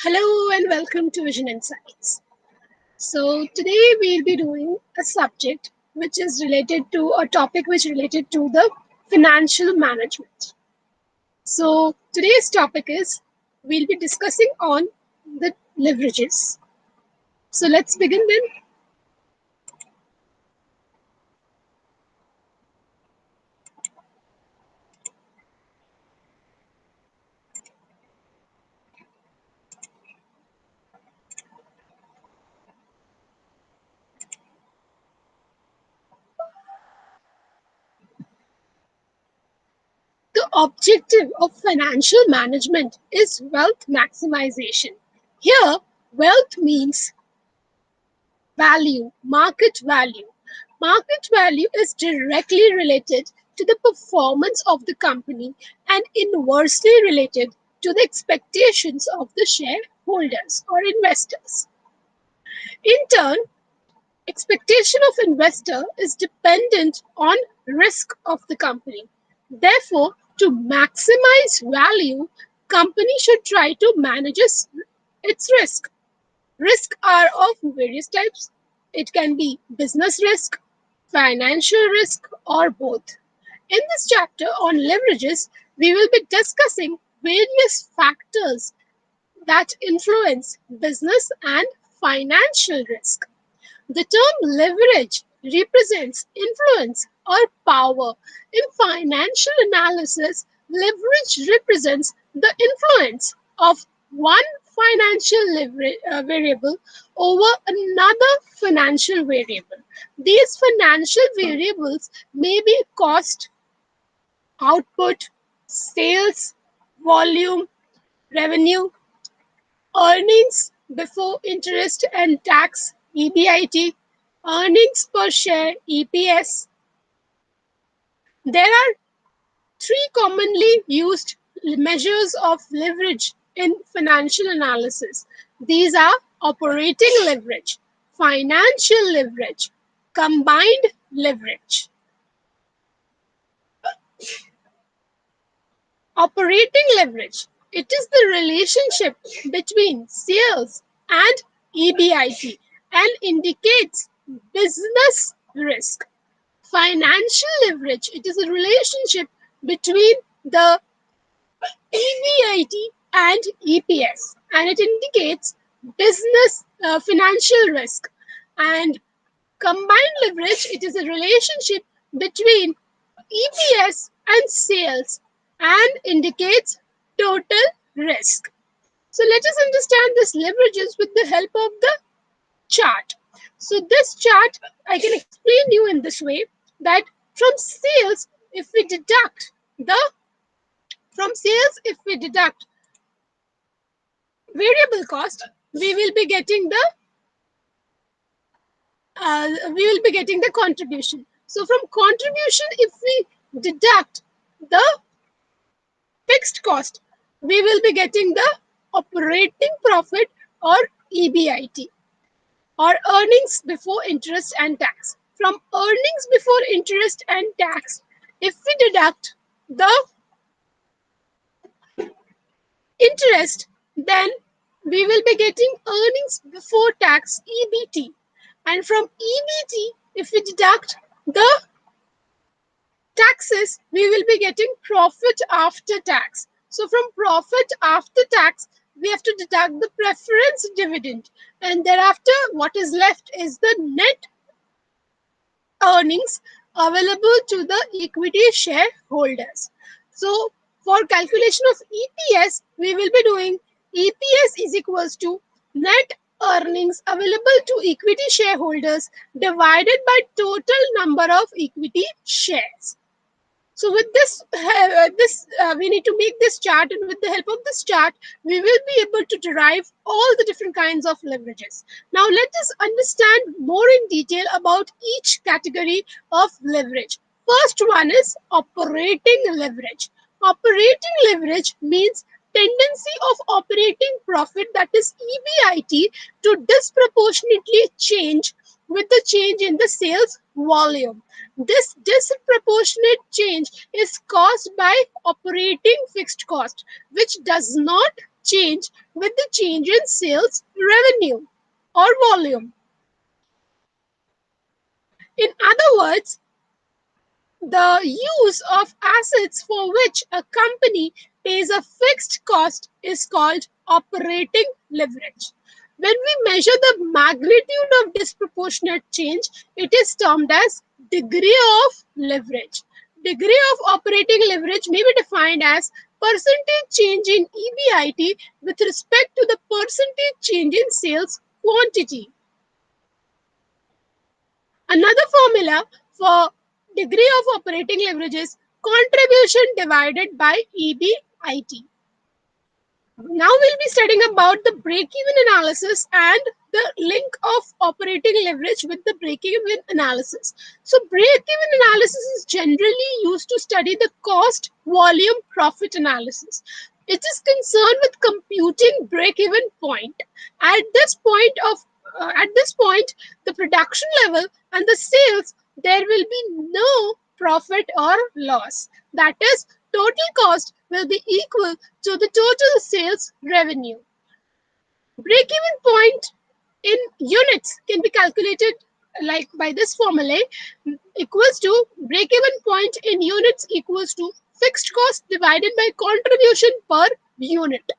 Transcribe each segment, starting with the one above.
Hello and welcome to Vision Insights. So today we'll be doing a subject which is related to a topic which is related to the financial management. So today's topic is we'll be discussing on the leverages. So let's begin then. The objective of financial management is wealth maximization. Here, wealth means value, market value. Market value is directly related to the performance of the company and inversely related to the expectations of the shareholders or investors. In turn, expectation of investor is dependent on risk of the company. Therefore, to maximize value, company should try to manage its risk. Risks are of various types. It can be business risk, financial risk, or both. In this chapter on leverages, we will be discussing various factors that influence business and financial risk. The term leverage represents influence or power. In financial analysis, leverage represents the influence of one variable over another financial variable. These financial variables may be cost, output, sales, volume, revenue, earnings before interest and tax EBIT, earnings per share EPS. There are three commonly used measures of leverage in financial analysis. These are operating leverage, financial leverage, combined leverage. Operating leverage. It is the relationship between sales and EBIT and indicates business risk. Financial leverage. It is a relationship between the EBIT and EPS and it indicates business financial risk. And combined leverage, it is a relationship between EPS and sales and indicates total risk. So let us understand this leverages with the help of the chart. So this chart, I can explain you in this way that from sales, if we deduct variable cost, we will be getting the contribution. So from contribution, if we deduct the fixed cost, we will be getting the operating profit or EBIT or earnings before interest and tax. From earnings before interest and tax, if we deduct the interest, then we will be getting earnings before tax EBT. And from EBT, if we deduct the taxes, we will be getting profit after tax. So from profit after tax, we have to deduct the preference dividend. And thereafter, what is left is the net earnings available to the equity shareholders. So for calculation of EPS, we will be doing EPS is equals to net earnings available to equity shareholders divided by total number of equity shares. So with we need to make this chart, and with the help of this chart, we will be able to derive all the different kinds of leverages. Now let us understand more in detail about each category of leverage. First one is operating leverage. Operating leverage means tendency of operating profit, that is EBIT, to disproportionately change with the change in the sales volume. This disproportionate change is caused by operating fixed cost, which does not change with the change in sales revenue or volume. In other words, the use of assets for which a company pays a fixed cost is called operating leverage. When we measure the magnitude of disproportionate change, it is termed as degree of leverage. Degree of operating leverage may be defined as percentage change in EBIT with respect to the percentage change in sales quantity. Another formula for degree of operating leverage is contribution divided by EBIT. Now we'll be studying about the break-even analysis and the link of operating leverage with the break-even analysis. So break-even analysis is generally used to study the cost, volume, profit analysis. It is concerned with computing break-even point. At this point of at this point, the production level and the sales, there will be no profit or loss. That is, total cost will be equal to the total sales revenue. Break-even point in units can be calculated like by this formula, equals to break-even point in units equals to fixed cost divided by contribution per unit.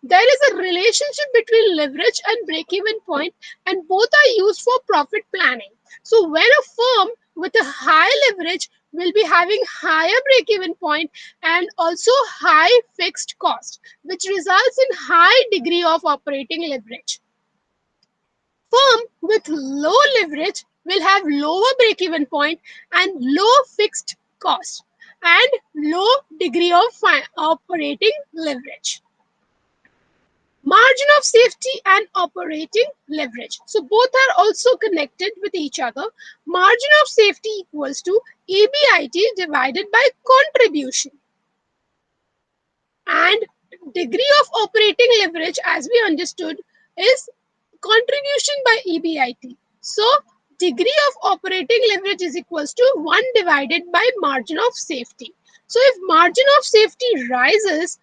There is a relationship between leverage and break-even point, and both are used for profit planning. So when a firm with a high leverage will be having higher break-even point and also high fixed cost, which results in high degree of operating leverage. Firm with low leverage will have lower break-even point and low fixed cost and low degree of operating leverage. Margin of safety and operating leverage. So both are also connected with each other. Margin of safety equals to EBIT divided by contribution. And degree of operating leverage, as we understood, is contribution by EBIT. So degree of operating leverage is equals to 1 divided by margin of safety. So if margin of safety rises,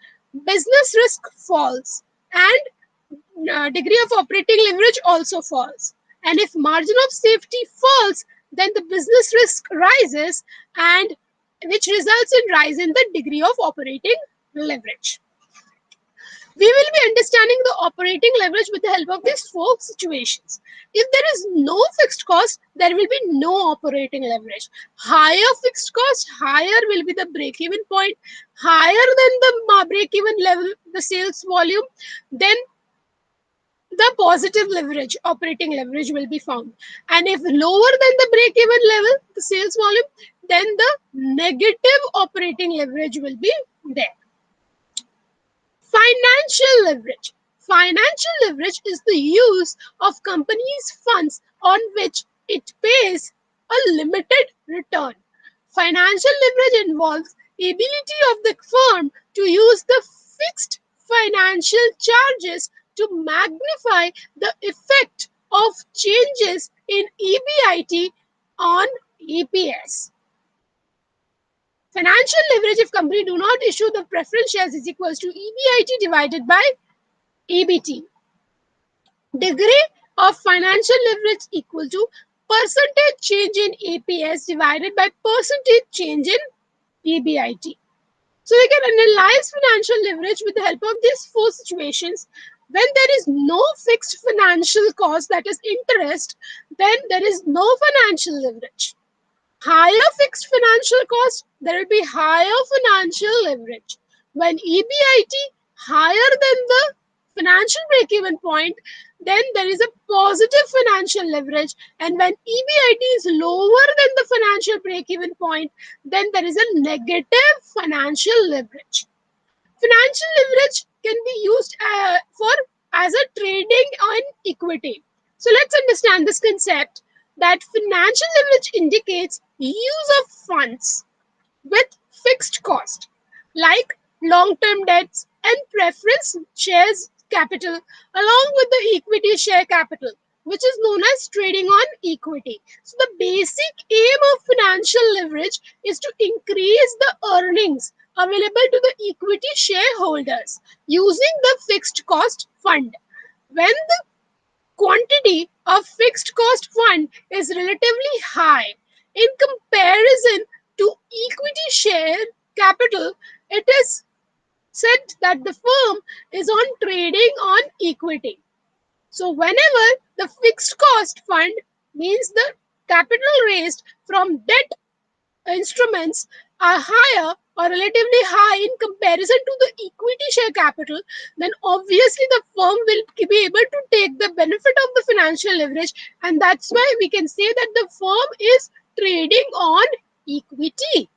business risk falls and degree of operating leverage also falls. And if margin of safety falls, then the business risk rises, and which results in rise in the degree of operating leverage. We will be understanding the operating leverage with the help of these four situations. If there is no fixed cost, there will be no operating leverage. Higher fixed cost, higher will be the break-even point. Higher than the break-even level, the sales volume, then the positive leverage, operating leverage will be found. And if lower than the break-even level, the sales volume, then the negative operating leverage will be there. Financial leverage. Financial leverage is the use of companies' funds on which it pays a limited return. Financial leverage involves ability of the firm to use the fixed financial charges to magnify the effect of changes in EBIT on EPS. Financial leverage, if company do not issue the preference shares, is equals to EBIT divided by EBT. Degree of financial leverage equal to percentage change in EPS divided by percentage change in EBIT. So we can analyze financial leverage with the help of these four situations. When there is no fixed financial cost, that is interest, then there is no financial leverage. Higher fixed financial cost, there will be higher financial leverage. When EBIT higher than the financial break-even point, then there is a positive financial leverage. And when EBIT is lower than the financial break-even point, then there is a negative financial leverage. Financial leverage can be used for as a trading on equity. So let's understand this concept that financial leverage indicates use of funds with fixed cost like long-term debts and preference shares capital along with the equity share capital, which is known as trading on equity. So the basic aim of financial leverage is to increase the earnings available to the equity shareholders using the fixed cost fund. When the quantity of fixed cost fund is relatively high in comparison to equity share capital, it is said that the firm is on trading on equity. So whenever the fixed cost fund means the capital raised from debt instruments are higher or relatively high in comparison to the equity share capital, then obviously the firm will be able to take the benefit of the financial leverage, and that's why we can say that the firm is trading on equity.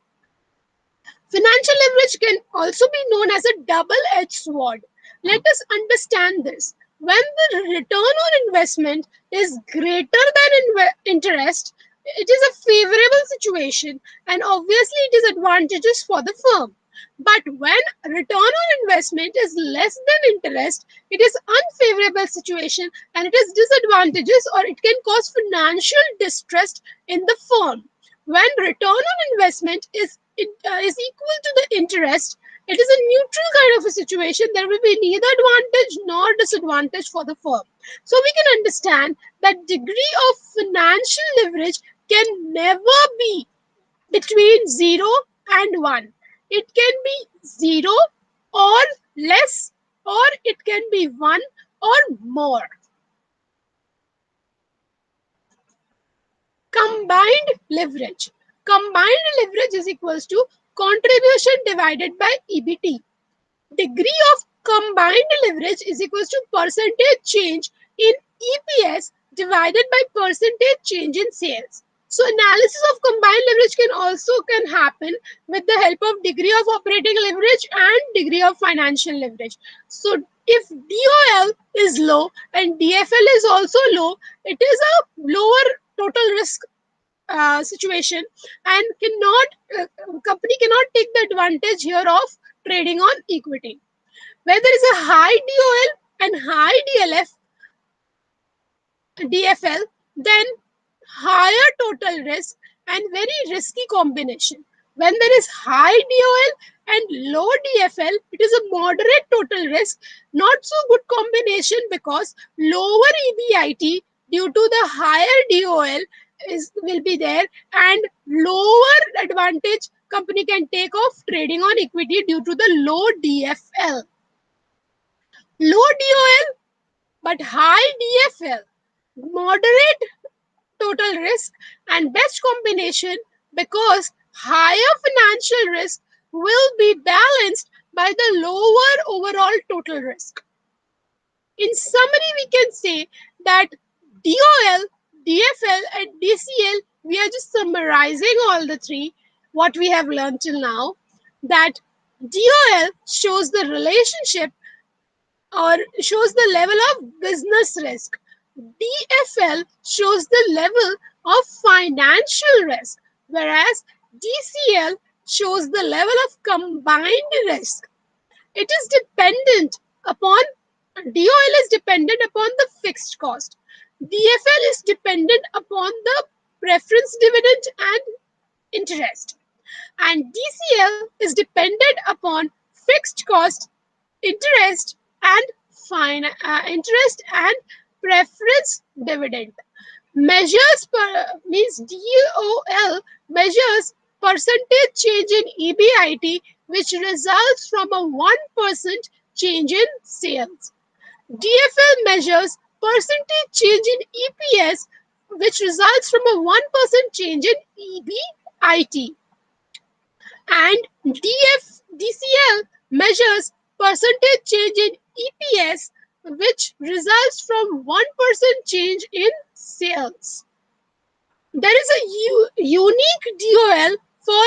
Financial leverage can also be known as a double edged sword. Let us understand this. When the return on investment is greater than interest, it is a favorable situation and obviously it is advantageous for the firm. But when return on investment is less than interest, it is unfavorable situation and it is disadvantageous or it can cause financial distress in the firm. When return on investment is equal to the interest, it is a neutral kind of a situation. There will be neither advantage nor disadvantage for the firm. So we can understand that degree of financial leverage can never be between 0 and 1. It can be 0 or less, or it can be 1 or more. Combined leverage. Combined leverage is equals to contribution divided by EBT. Degree of combined leverage is equals to percentage change in EPS divided by percentage change in sales. So analysis of combined leverage can happen with the help of degree of operating leverage and degree of financial leverage. So if DOL is low and DFL is also low, it is a lower total risk situation, and cannot company cannot take the advantage here of trading on equity. Where there is a high DOL and high DFL, then higher total risk and very risky combination. When there is high DOL and low DFL, it is a moderate total risk, not so good combination because lower EBIT due to the higher DOL will be there, and lower advantage company can take of trading on equity due to the low DFL. Low DOL but high DFL, moderate total risk and best combination because higher financial risk will be balanced by the lower overall total risk. In summary, we can say that DOL, DFL, and DCL, we are just summarizing all the three, what we have learned till now. That DOL shows the relationship or shows the level of business risk. DFL shows the level of financial risk, whereas DCL shows the level of combined risk. It is dependent upon DOL is dependent upon the fixed cost. DFL is dependent upon the preference dividend and interest. And DCL is dependent upon fixed cost, interest, and interest and preference dividend. Measures means DOL measures percentage change in EBIT, which results from a 1% change in sales. DFL measures percentage change in EPS, which results from a 1% change in EBIT. And DCL measures percentage change in EPS, which results from 1% change in sales. There is a unique DOL for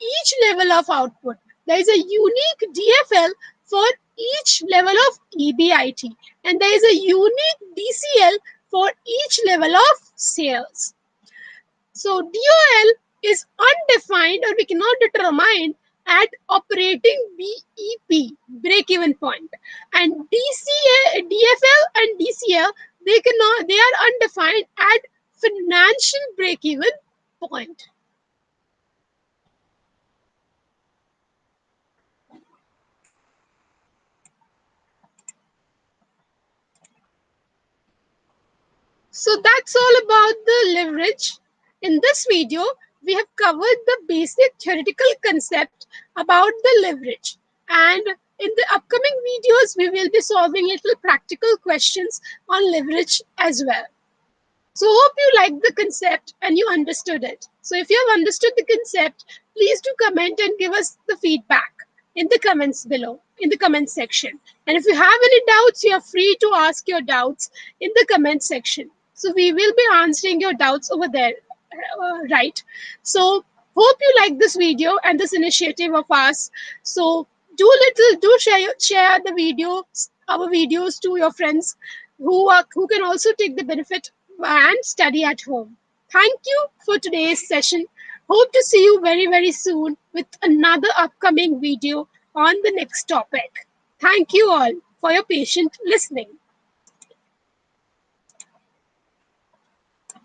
each level of output. There is a unique DFL for each level of EBIT, and there is a unique DCL for each level of sales. So DOL is undefined or we cannot determine at operating BEP, break-even point. And DFL and DCL, they are undefined at financial break-even point. So that's all about the leverage. In this video, we have covered the basic theoretical concept about the leverage. And in the upcoming videos, we will be solving little practical questions on leverage as well. So hope you liked the concept and you understood it. So if you have understood the concept, please do comment and give us the feedback in the comments below, in the comment section. And if you have any doubts, you are free to ask your doubts in the comment section. So we will be answering your doubts over there, right? So hope you like this video and this initiative of us. So do share the videos, our videos to your friends who can also take the benefit and study at home. Thank you for today's session. Hope to see you very soon with another upcoming video on the next topic. Thank you all for your patient listening.